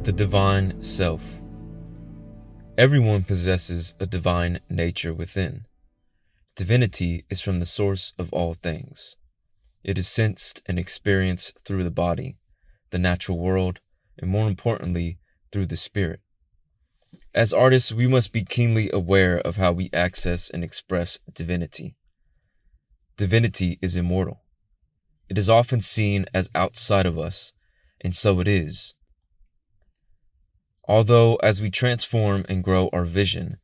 The divine self. Everyone possesses a divine nature within. Divinity is from the source of all things. It is sensed and experienced through the body, the natural world, and more importantly, through the spirit. As artists, we must be keenly aware of how we access and express divinity. Divinity is immortal. It is often seen as outside of us, and so it is. Although, as we transform and grow our vision,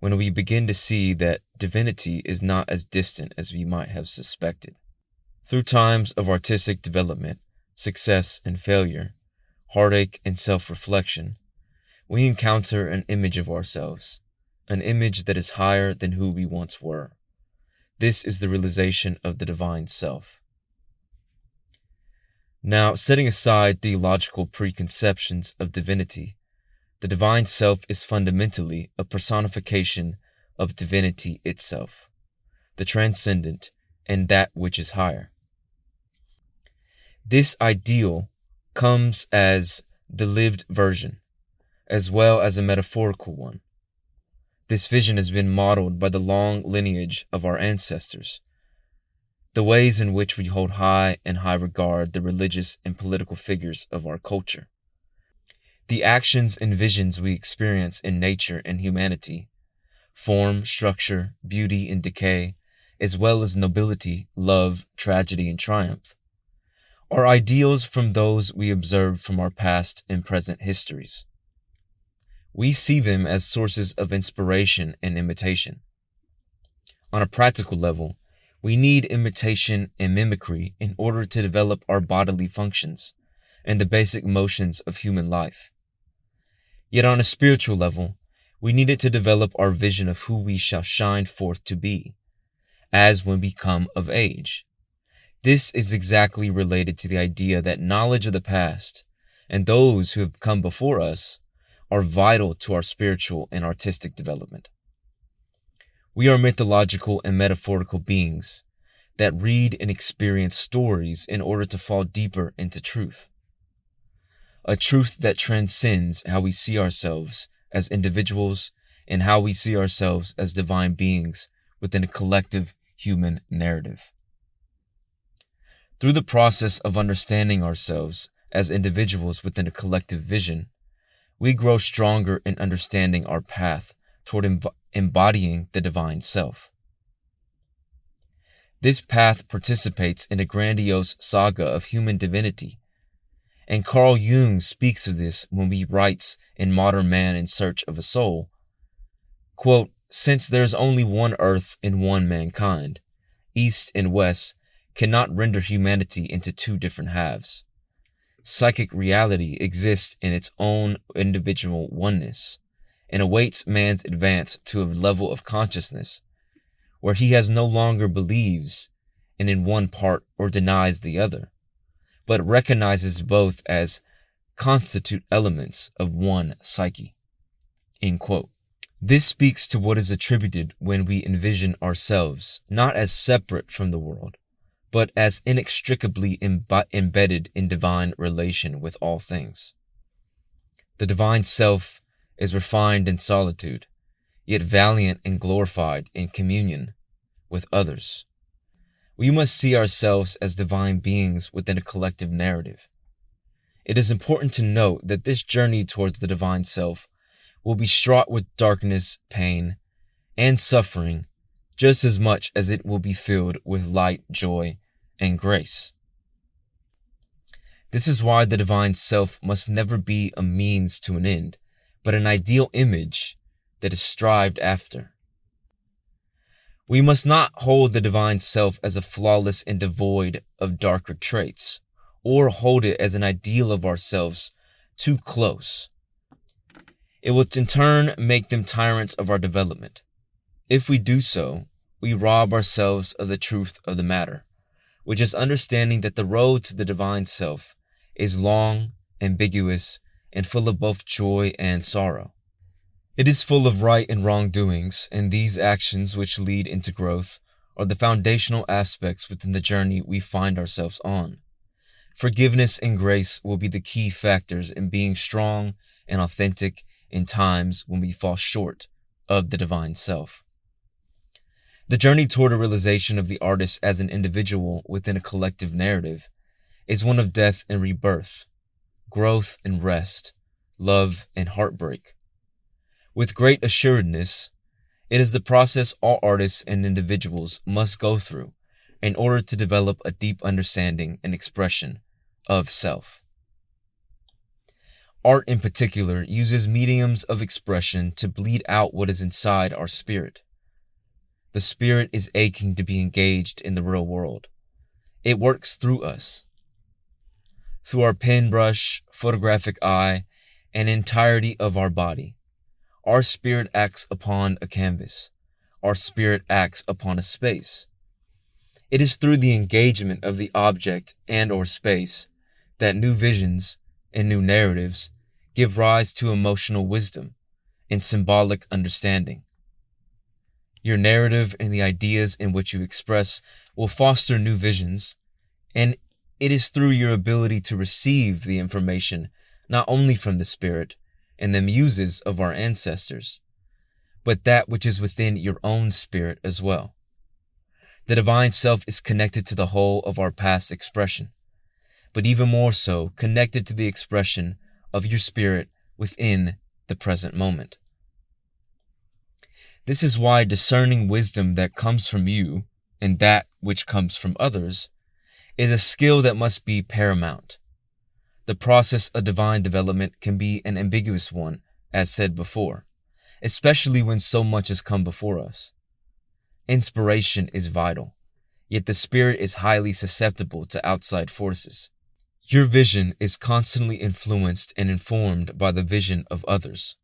when we begin to see that divinity is not as distant as we might have suspected. Through times of artistic development, success and failure, heartache and self-reflection, we encounter an image of ourselves, an image that is higher than who we once were. This is the realization of the divine self. Now, setting aside theological preconceptions of divinity, the divine self is fundamentally a personification of divinity itself, the transcendent and that which is higher. This ideal comes as the lived version, as well as a metaphorical one. This vision has been modeled by the long lineage of our ancestors, the ways in which we hold high and high regard the religious and political figures of our culture. The actions and visions we experience in nature and humanity, form, structure, beauty, and decay, as well as nobility, love, tragedy, and triumph, are ideals from those we observe from our past and present histories. We see them as sources of inspiration and imitation. On a practical level, we need imitation and mimicry in order to develop our bodily functions and the basic motions of human life. Yet on a spiritual level, we need it to develop our vision of who we shall shine forth to be, as when we come of age. This is exactly related to the idea that knowledge of the past and those who have come before us are vital to our spiritual and artistic development. We are mythological and metaphorical beings that read and experience stories in order to fall deeper into truth. A truth that transcends how we see ourselves as individuals and how we see ourselves as divine beings within a collective human narrative. Through the process of understanding ourselves as individuals within a collective vision, we grow stronger in understanding our path toward embodying the divine self. This path participates in a grandiose saga of human divinity, and Carl Jung speaks of this when he writes in Modern Man in Search of a Soul, quote, "Since there is only one earth and one mankind, East and West cannot render humanity into two different halves. Psychic reality exists in its own individual oneness and awaits man's advance to a level of consciousness where he has no longer believes in one part or denies the other, but recognizes both as constitute elements of one psyche." End quote. This speaks to what is attributed when we envision ourselves not as separate from the world, but as inextricably embedded in divine relation with all things. The divine self is refined in solitude, yet valiant and glorified in communion with others. We must see ourselves as divine beings within a collective narrative. It is important to note that this journey towards the divine self will be fraught with darkness, pain, and suffering just as much as it will be filled with light, joy, and grace. This is why the divine self must never be a means to an end, but an ideal image that is strived after. We must not hold the divine self as a flawless and devoid of darker traits, or hold it as an ideal of ourselves too close. It will in turn make them tyrants of our development. If we do so, we rob ourselves of the truth of the matter, which is understanding that the road to the divine self is long, ambiguous, and full of both joy and sorrow. It is full of right and wrongdoings, and these actions which lead into growth are the foundational aspects within the journey we find ourselves on. Forgiveness and grace will be the key factors in being strong and authentic in times when we fall short of the divine self. The journey toward a realization of the artist as an individual within a collective narrative is one of death and rebirth, growth and rest, love and heartbreak. With great assuredness, it is the process all artists and individuals must go through in order to develop a deep understanding and expression of self. Art in particular uses mediums of expression to bleed out what is inside our spirit. The spirit is aching to be engaged in the real world. It works through us. Through our pen brush, photographic eye, and entirety of our body. Our spirit acts upon a canvas. Our spirit acts upon a space. It is through the engagement of the object and or space that new visions and new narratives give rise to emotional wisdom and symbolic understanding. Your narrative and the ideas in which you express will foster new visions, and it is through your ability to receive the information not only from the spirit and the muses of our ancestors, but that which is within your own spirit as well. The divine self is connected to the whole of our past expression, but even more so connected to the expression of your spirit within the present moment. This is why discerning wisdom that comes from you and that which comes from others is a skill that must be paramount. The process of divine development can be an ambiguous one, as said before, especially when so much has come before us. Inspiration is vital, yet the spirit is highly susceptible to outside forces. Your vision is constantly influenced and informed by the vision of others.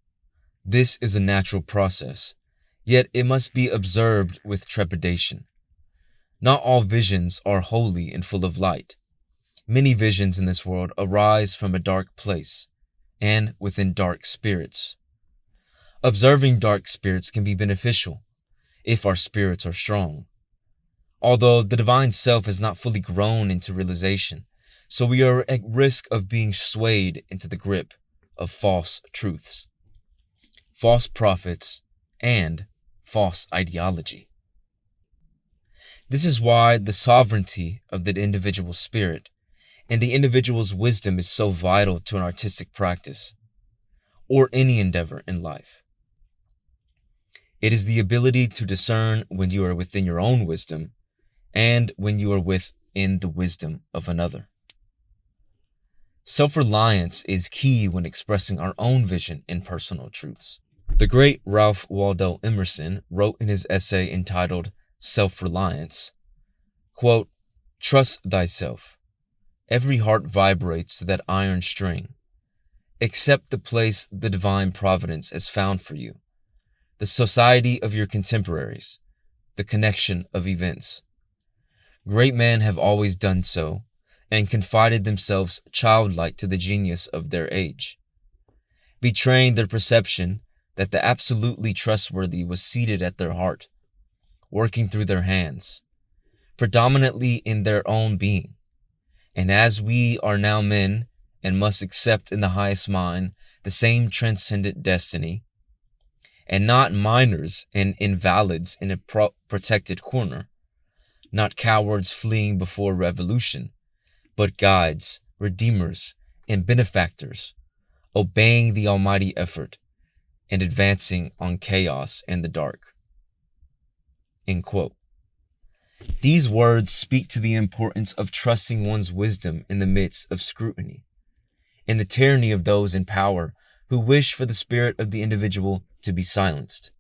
This is a natural process, yet it must be observed with trepidation. Not all visions are holy and full of light. Many visions in this world arise from a dark place and within dark spirits. Observing dark spirits can be beneficial if our spirits are strong, although the divine self is not fully grown into realization, so we are at risk of being swayed into the grip of false truths, false prophets, and false ideology. This is why the sovereignty of the individual spirit and the individual's wisdom is so vital to an artistic practice or any endeavor in life. It is the ability to discern when you are within your own wisdom and when you are within the wisdom of another. Self-reliance is key when expressing our own vision and personal truths. The great Ralph Waldo Emerson wrote in his essay entitled Self-Reliance, quote, "Trust thyself. Every heart vibrates to that iron string. Accept the place the divine providence has found for you, the society of your contemporaries, the connection of events. Great men have always done so, and confided themselves childlike to the genius of their age, betraying their perception that the absolutely trustworthy was seated at their heart, working through their hands, predominantly in their own being. And as we are now men and must accept in the highest mind the same transcendent destiny, and not minors and invalids in a protected corner, not cowards fleeing before revolution, but guides, redeemers, and benefactors, obeying the almighty effort and advancing on chaos and the dark." End quote. These words speak to the importance of trusting one's wisdom in the midst of scrutiny, and the tyranny of those in power who wish for the spirit of the individual to be silenced.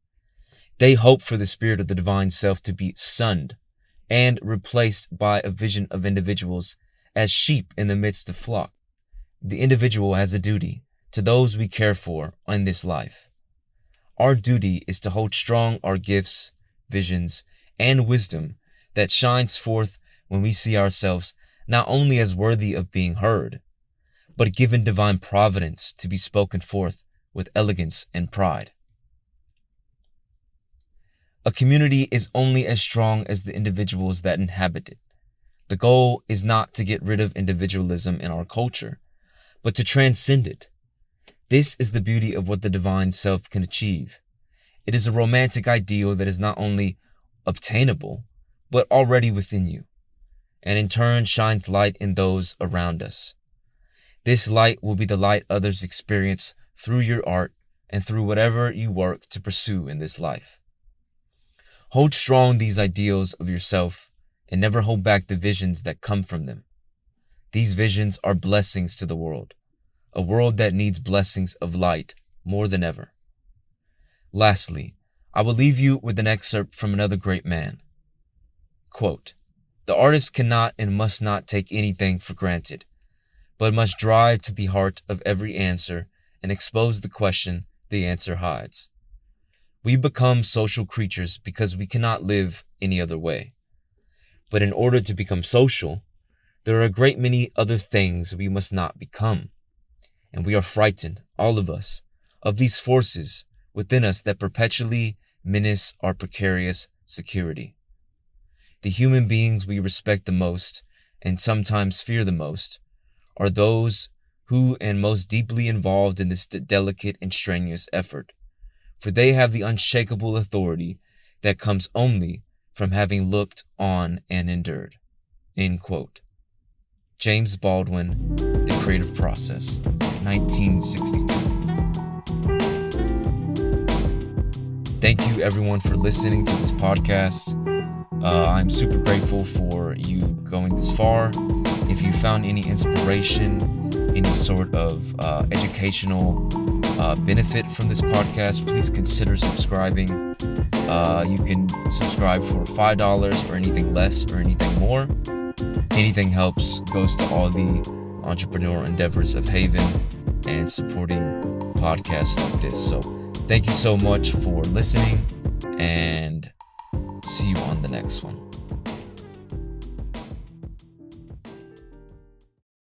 They hope for the spirit of the divine self to be sunned and replaced by a vision of individuals as sheep in the midst of flock. The individual has a duty to those we care for in this life. Our duty is to hold strong our gifts, visions, and wisdom that shines forth when we see ourselves not only as worthy of being heard, but given divine providence to be spoken forth with elegance and pride. A community is only as strong as the individuals that inhabit it. The goal is not to get rid of individualism in our culture, but to transcend it. This is the beauty of what the divine self can achieve. It is a romantic ideal that is not only obtainable, but already within you, and in turn shines light in those around us. This light will be the light others experience through your art and through whatever you work to pursue in this life. Hold strong these ideals of yourself and never hold back the visions that come from them. These visions are blessings to the world, a world that needs blessings of light more than ever. Lastly, I will leave you with an excerpt from another great man. Quote, "The artist cannot and must not take anything for granted, but must drive to the heart of every answer and expose the question the answer hides. We become social creatures because we cannot live any other way. But in order to become social, there are a great many other things we must not become. And we are frightened, all of us, of these forces within us that perpetually menace our precarious security. The human beings we respect the most, and sometimes fear the most, are those who are most deeply involved in this delicate and strenuous effort, for they have the unshakable authority that comes only from having looked on and endured." End quote. James Baldwin, The Creative Process, 1962. Thank you everyone for listening to this podcast. I'm super grateful for you going this far. If you found any inspiration, any sort of educational benefit from this podcast, please consider subscribing. You can subscribe for $5 or anything less or anything more. Anything helps, goes to all the entrepreneurial endeavors of Haven and supporting podcasts like this. So thank you so much for listening, and see you on the next one.